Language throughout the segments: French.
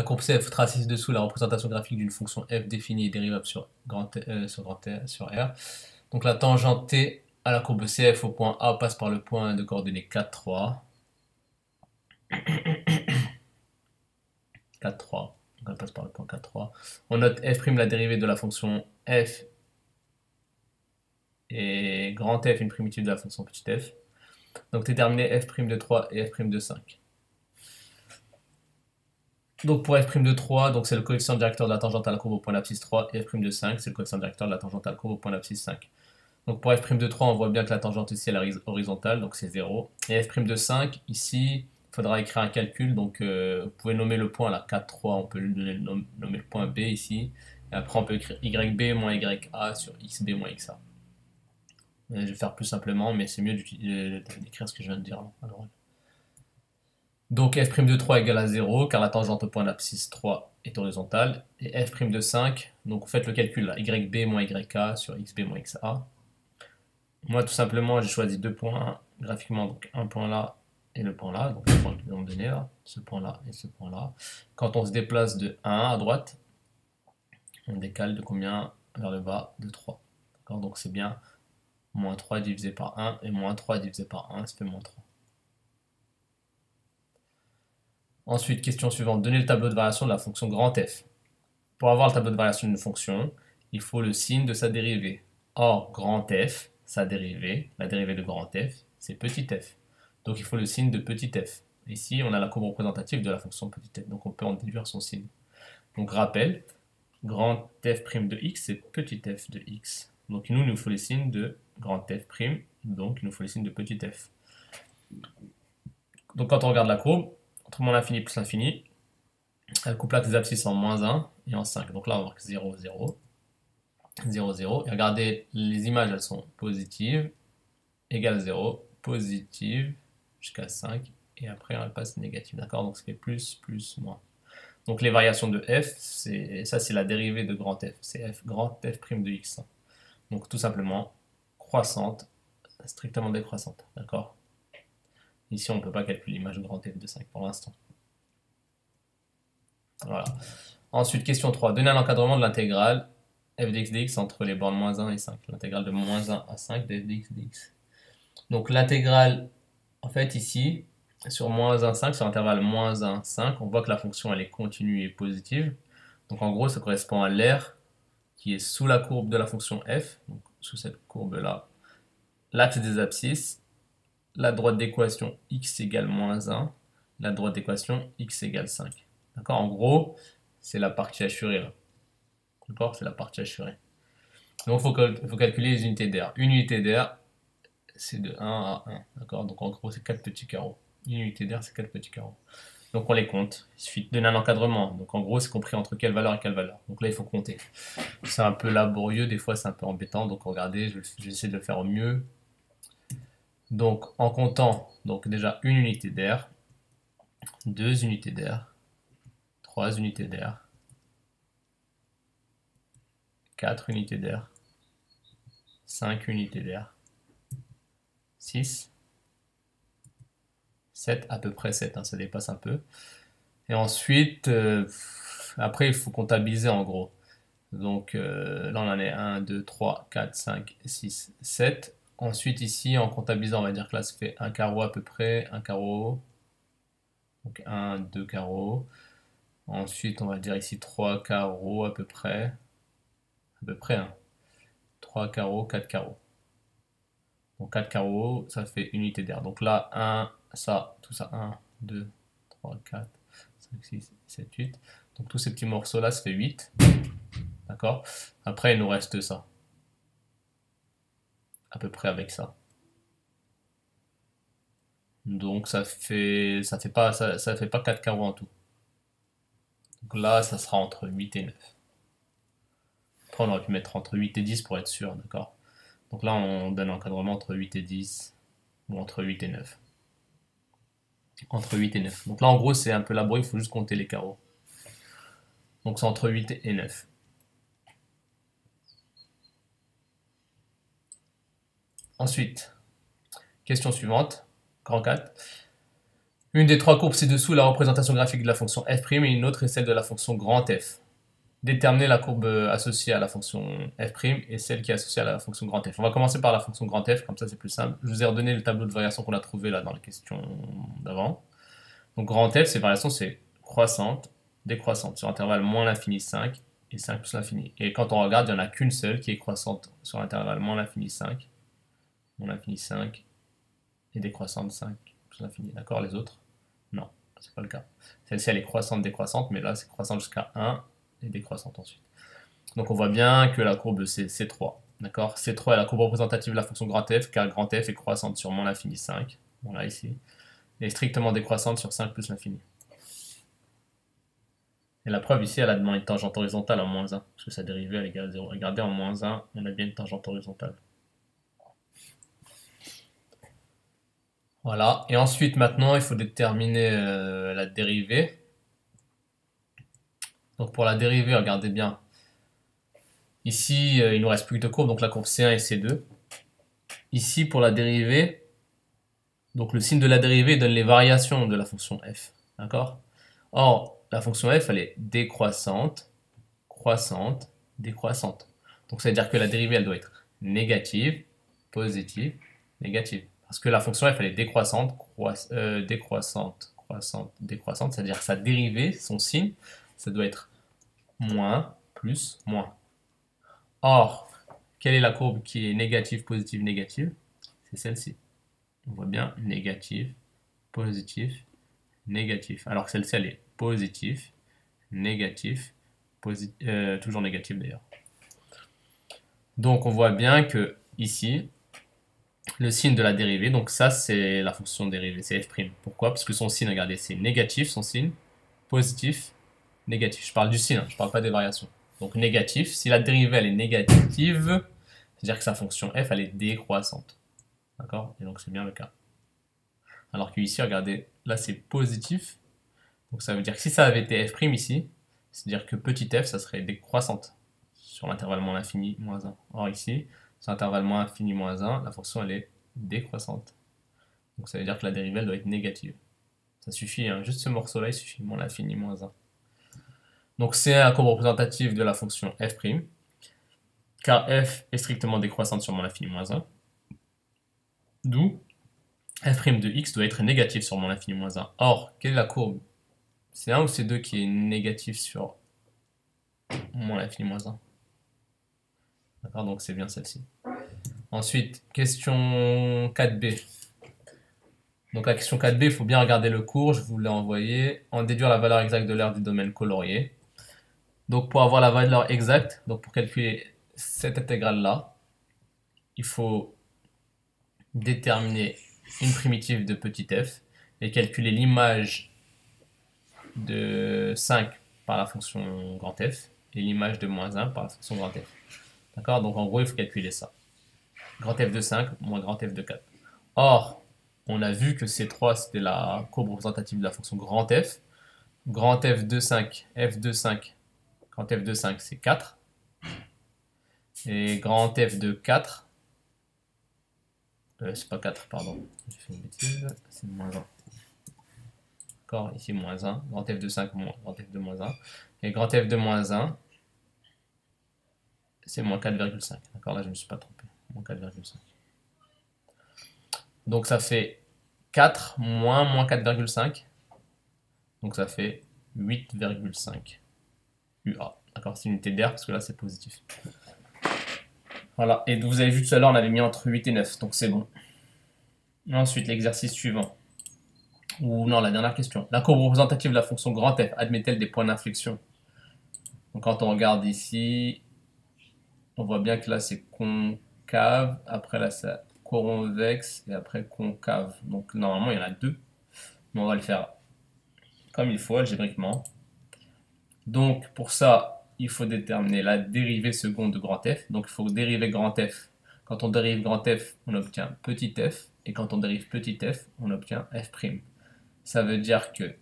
La courbe CF trace ci-dessous la représentation graphique d'une fonction f définie et dérivable sur sur R. Donc la tangente T à la courbe CF au point A passe par le point de coordonnées 4, 3. 4, 3. Donc elle passe par le point 4, 3. On note f' la dérivée de la fonction f et grand F une primitive de la fonction petit f. Donc déterminer f' de 3 et f' de 5. Donc pour f' de 3, donc c'est le coefficient directeur de la tangente à la courbe au point d'abscisse 3, et f' de 5, c'est le coefficient directeur de la tangente à la courbe au point d'abscisse 5. Donc pour f' de 3, on voit bien que la tangente ici elle est horizontale, donc c'est 0. Et f' de 5, ici, il faudra écrire un calcul, donc vous pouvez nommer le point là, 4, 3, on peut nommer le point B ici. Et après on peut écrire YB moins YA sur XB moins XA. Je vais faire plus simplement, mais c'est mieux d'écrire ce que je viens de dire là. Alors, donc f' de 3 égale à 0, car la tangente au point d'abscisse 3 est horizontale. Et f' de 5, donc vous faites le calcul là, YB moins YA sur XB moins XA. Moi, tout simplement, j'ai choisi deux points graphiquement, donc un point là et le point là, donc les points qu'ils ont donné là, ce point là et ce point là. Quand on se déplace de 1 à droite, on décale de combien vers le bas? De 3. Donc c'est bien moins 3 divisé par 1, et moins 3 divisé par 1, ça fait moins 3. Ensuite, question suivante, donner le tableau de variation de la fonction grand f. Pour avoir le tableau de variation d'une fonction, il faut le signe de sa dérivée. Or, grand f, sa dérivée, la dérivée de grand f, c'est petit f. Donc il faut le signe de petit f. Ici, on a la courbe représentative de la fonction petit f, donc on peut en déduire son signe. Donc rappel, grand f' de x, c'est petit f de x. Donc nous, il nous faut les signes de grand f', donc il nous faut les signes de petit f. Donc quand on regarde la courbe, entre moins l'infini plus l'infini, elle coupe là des abscisses en moins 1 et en 5. Donc là, on marque 0, 0, 0, 0. Et regardez, les images, elles sont positives, égale 0, positive, jusqu'à 5, et après, elle passe négative. D'accord? Donc ça fait plus, plus, moins. Donc les variations de f, ça c'est la dérivée de grand f. C'est f, grand f' de x. Donc tout simplement, croissante, strictement décroissante. D'accord? Ici, on ne peut pas calculer l'image grand f de 5 pour l'instant. Voilà. Ensuite, question 3. Donner un encadrement de l'intégrale f dx dx entre les bornes moins 1 et 5. L'intégrale de moins 1 à 5 de f dx dx. Donc l'intégrale, en fait ici, sur moins 1, 5, sur l'intervalle moins 1, 5, on voit que la fonction elle est continue et positive. Donc en gros, ça correspond à l'aire qui est sous la courbe de la fonction f, donc sous cette courbe-là. L'axe des abscisses, la droite d'équation x égale moins 1, la droite d'équation x égale 5. D'accord? En gros, c'est la partie assurée là. D'accord? C'est la partie assurée. Donc il faut calculer les unités d'air. Une unité d'air, c'est de 1 à 1. D'accord? Donc en gros, c'est 4 petits carreaux. Une unité d'air, c'est 4 petits carreaux. Donc on les compte. Il suffit de donner un encadrement. Donc en gros, c'est compris entre quelle valeur et quelle valeur. Donc là, il faut compter. C'est un peu laborieux, des fois c'est un peu embêtant. Donc regardez, je vais essayer de le faire au mieux. Donc en comptant, donc déjà une unité d'air, 2 unités d'air, 3 unités d'air, 4 unités d'air, 5 unités d'air, 6, 7, à peu près 7, hein, ça dépasse un peu. Et ensuite, après il faut comptabiliser en gros. Donc là on en est 1, 2, 3, 4, 5, 6, 7. Ensuite ici en comptabilisant on va dire que là ça fait un carreau à peu près, un carreau. Donc 1, 2 carreaux. Ensuite on va dire ici 3 carreaux à peu près. À peu près, hein. 3 carreaux, 4 carreaux. Donc 4 carreaux, ça fait une unité d'air. Donc là, 1, ça, tout ça, 1, 2, 3, 4, 5, 6, 7, 8. Donc tous ces petits morceaux-là, ça fait 8. D'accord? Après, il nous reste ça. À peu près avec ça. Donc ça fait pas 4 carreaux en tout. Donc là, ça sera entre 8 et 9. Après, on aurait pu mettre entre 8 et 10 pour être sûr, d'accord? Donc là, on donne un encadrement entre 8 et 10, ou entre 8 et 9. Entre 8 et 9. Donc là, en gros, c'est un peu laborieux, il faut juste compter les carreaux. Donc c'est entre 8 et 9. Ensuite, question suivante, grand 4. Une des trois courbes ci-dessous est la représentation graphique de la fonction f' et une autre est celle de la fonction grand F. Déterminer la courbe associée à la fonction f' et celle qui est associée à la fonction grand F. On va commencer par la fonction grand F, comme ça c'est plus simple. Je vous ai redonné le tableau de variation qu'on a trouvé là dans la question d'avant. Donc grand F, ces variations, c'est croissante, décroissante, sur l'intervalle moins l'infini 5 et 5 plus l'infini. Et quand on regarde, il n'y en a qu'une seule qui est croissante sur l'intervalle moins l'infini 5, et décroissante 5 plus l'infini. D'accord, les autres? Non, c'est pas le cas. Celle-ci, elle est croissante, décroissante, mais là, c'est croissante jusqu'à 1 et décroissante ensuite. Donc on voit bien que la courbe, c'est C3. D'accord, C3 est la courbe représentative de la fonction grand F, car grand F est croissante sur moins l'infini 5. Bon, là, ici. Et strictement décroissante sur 5 plus l'infini. Et la preuve ici, elle a demandé une tangente horizontale en moins 1, parce que sa dérivée elle est égale à 0. Regardez, en moins 1, on a bien une tangente horizontale. Voilà, et ensuite maintenant, il faut déterminer la dérivée. Donc pour la dérivée, regardez bien. Ici, il nous reste plus que deux courbes, donc la courbe C1 et C2. Ici, pour la dérivée, donc le signe de la dérivée donne les variations de la fonction f. D'accord? Or, la fonction f, elle est décroissante, croissante, décroissante. Donc ça veut dire que la dérivée, elle doit être négative, positive, négative. Parce que la fonction f, elle est décroissante, décroissante, croissante, décroissante. C'est-à-dire que sa dérivée, son signe, ça doit être moins, plus, moins. Or, quelle est la courbe qui est négative, positive, négative? C'est celle-ci. On voit bien négatif, positif, négatif. Alors que celle-ci, elle est positif, négatif, toujours négatif d'ailleurs. Donc on voit bien que ici, le signe de la dérivée, donc ça c'est la fonction dérivée, c'est f'. Pourquoi? Parce que son signe, regardez, c'est négatif, son signe, positif, négatif. Je parle du signe, je ne parle pas des variations. Donc négatif, si la dérivée elle est négative, c'est-à-dire que sa fonction f elle est décroissante. D'accord? Et donc c'est bien le cas. Alors que ici, regardez, là c'est positif. Donc ça veut dire que si ça avait été f' ici, c'est-à-dire que petit f, ça serait décroissante sur l'intervalle moins l'infini moins 1. Or ici, sur l'intervalle moins infini moins 1, la fonction elle est décroissante. Donc ça veut dire que la dérivée elle doit être négative. Ça suffit, hein, juste ce morceau-là, il suffit, moins l'infini moins 1. Donc c'est un courbe représentatif de la fonction f', car f est strictement décroissante sur moins l'infini moins 1. D'où f' de x doit être négatif sur moins l'infini moins 1. Or, quelle est la courbe? C'est 1 ou c'est 2 qui est négatif sur moins l'infini moins 1? D'accord, donc c'est bien celle-ci. Ensuite, question 4b. Donc la question 4b, il faut bien regarder le cours, je vous l'ai envoyé. En déduire la valeur exacte de l'aire du domaine colorié. Donc pour avoir la valeur exacte, donc pour calculer cette intégrale-là, il faut déterminer une primitive de petit f et calculer l'image de 5 par la fonction grand F et l'image de moins 1 par la fonction grand F. D'accord? Donc en gros, il faut calculer ça. Grand F de 5 moins grand F de 4. Or, on a vu que C3, c'était la courbe représentative de la fonction grand F. Grand F de 5, F de 5, grand F de 5, c'est 4. Et grand F de 4, c'est pas 4, pardon, j'ai fait une bêtise, c'est moins 1. D'accord, ici moins 1, grand F de 5, moins grand F de moins 1. Et grand F de moins 1, c'est moins 4,5. D'accord, là je ne me suis pas trompé, moins 4,5. Donc ça fait 4 moins 4,5. Donc ça fait 8,5 UA. D'accord, c'est une unité d'air parce que là c'est positif. Voilà, et vous avez vu tout à l'heure, on avait mis entre 8 et 9, donc c'est bon. Ensuite, l'exercice suivant. Ou non, la dernière question. La courbe représentative de la fonction grand F admet-elle des points d'inflexion? Donc quand on regarde ici, on voit bien que là c'est concave, après là c'est convexe et après concave. Donc normalement il y en a deux, mais on va le faire comme il faut algébriquement. Donc pour ça, il faut déterminer la dérivée seconde de grand F. Donc il faut dériver grand F. Quand on dérive grand F, on obtient petit f, et quand on dérive petit f, on obtient f'. Ça veut dire que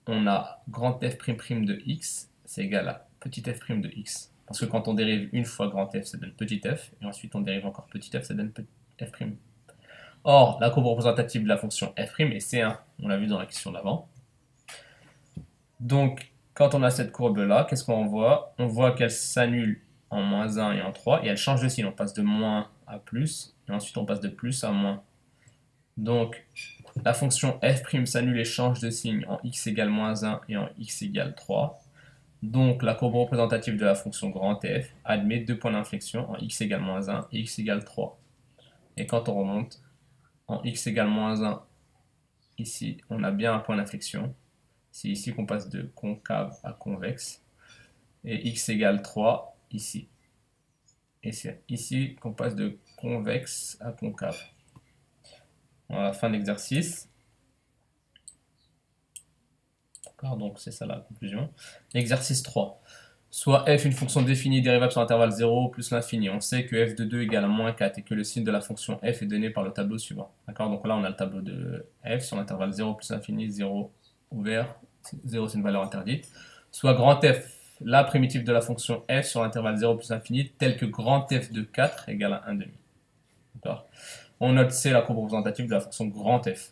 on a grand f' de x, c'est égal à petit f' de x. Parce que quand on dérive une fois grand f, ça donne petit f, et ensuite on dérive encore petit f, ça donne f'. Or, la courbe représentative de la fonction f' est C1. On l'a vu dans la question d'avant. Donc, quand on a cette courbe-là, qu'est-ce qu'on voit? On voit qu'elle s'annule en moins 1 et en 3, et elle change de signe. On passe de moins à plus, et ensuite on passe de plus à moins. Donc, la fonction f' s'annule et change de signe en x égale moins 1 et en x égale 3. Donc, la courbe représentative de la fonction grand f admet deux points d'inflexion en x égale moins 1 et x égale 3. Et quand on remonte en x égale moins 1, ici, on a bien un point d'inflexion. C'est ici qu'on passe de concave à convexe. Et x égale 3, ici. Et c'est ici qu'on passe de convexe à concave. À la fin de l'exercice. D'accord, donc c'est ça la conclusion. Exercice 3. Soit f une fonction définie dérivable sur l'intervalle 0 plus l'infini. On sait que f de 2 égale à moins 4 et que le signe de la fonction f est donné par le tableau suivant. D'accord, donc là on a le tableau de f sur l'intervalle 0 plus l'infini, 0 ouvert, 0 c'est une valeur interdite. Soit grand f, la primitive de la fonction f sur l'intervalle 0 plus l'infini, tel que grand f de 4 égale à 1,5. D'accord. On note C la courbe représentative de la fonction grand f.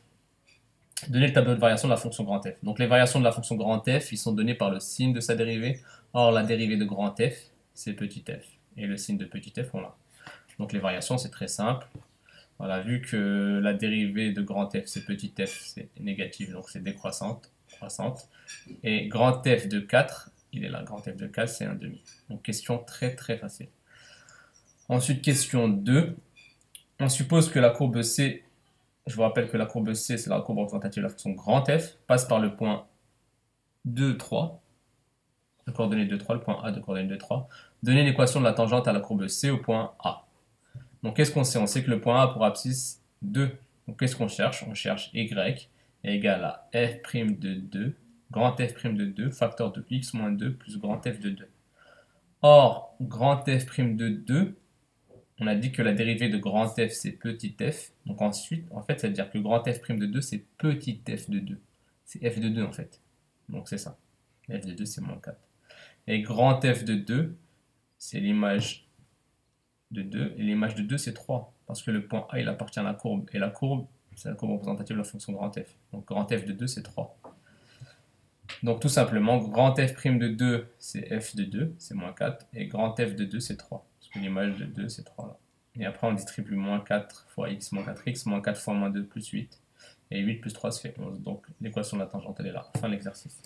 Donner le tableau de variation de la fonction grand f. Donc les variations de la fonction grand f, ils sont données par le signe de sa dérivée. Or, la dérivée de grand f, c'est petit f. Et le signe de petit f, on l'a. Donc les variations, c'est très simple. Voilà, vu que la dérivée de grand f, c'est petit f, c'est négatif, donc c'est décroissante, croissante. Et grand f de 4, il est là, grand f de 4, c'est 1,5. Donc question très très facile. Ensuite, question 2. On suppose que la courbe C, je vous rappelle que la courbe C, c'est la courbe représentative de la fonction grand f, passe par le point 2, 3, de coordonnées 2, 3, le point A de coordonnées 2, 3. Donner l'équation de la tangente à la courbe C au point A. Donc qu'est-ce qu'on sait? On sait que le point A a pour abscisse 2. Donc qu'est-ce qu'on cherche? On cherche y est égal à f' de 2, grand f' de 2, facteur de x moins 2 plus grand f de 2. Or, grand f' de 2, on a dit que la dérivée de grand f, c'est petit f. Donc ensuite, en fait, ça veut dire que grand f' de 2, c'est petit f de 2. C'est f de 2, en fait. Donc c'est ça. F de 2, c'est moins 4. Et grand f de 2, c'est l'image de 2. Et l'image de 2, c'est 3. Parce que le point A, il appartient à la courbe. Et la courbe, c'est la courbe représentative de la fonction grand f. Donc grand f de 2, c'est 3. Donc tout simplement, grand f' de 2, c'est f de 2, c'est moins 4. Et grand f de 2, c'est 3. Parce que l'image de 2, c'est 3 là. Et après, on distribue moins 4 fois x, moins 4x, moins 4 fois moins 2 plus 8. Et 8 plus 3, ça fait 11. Donc l'équation de la tangente, elle est là. Fin de l'exercice.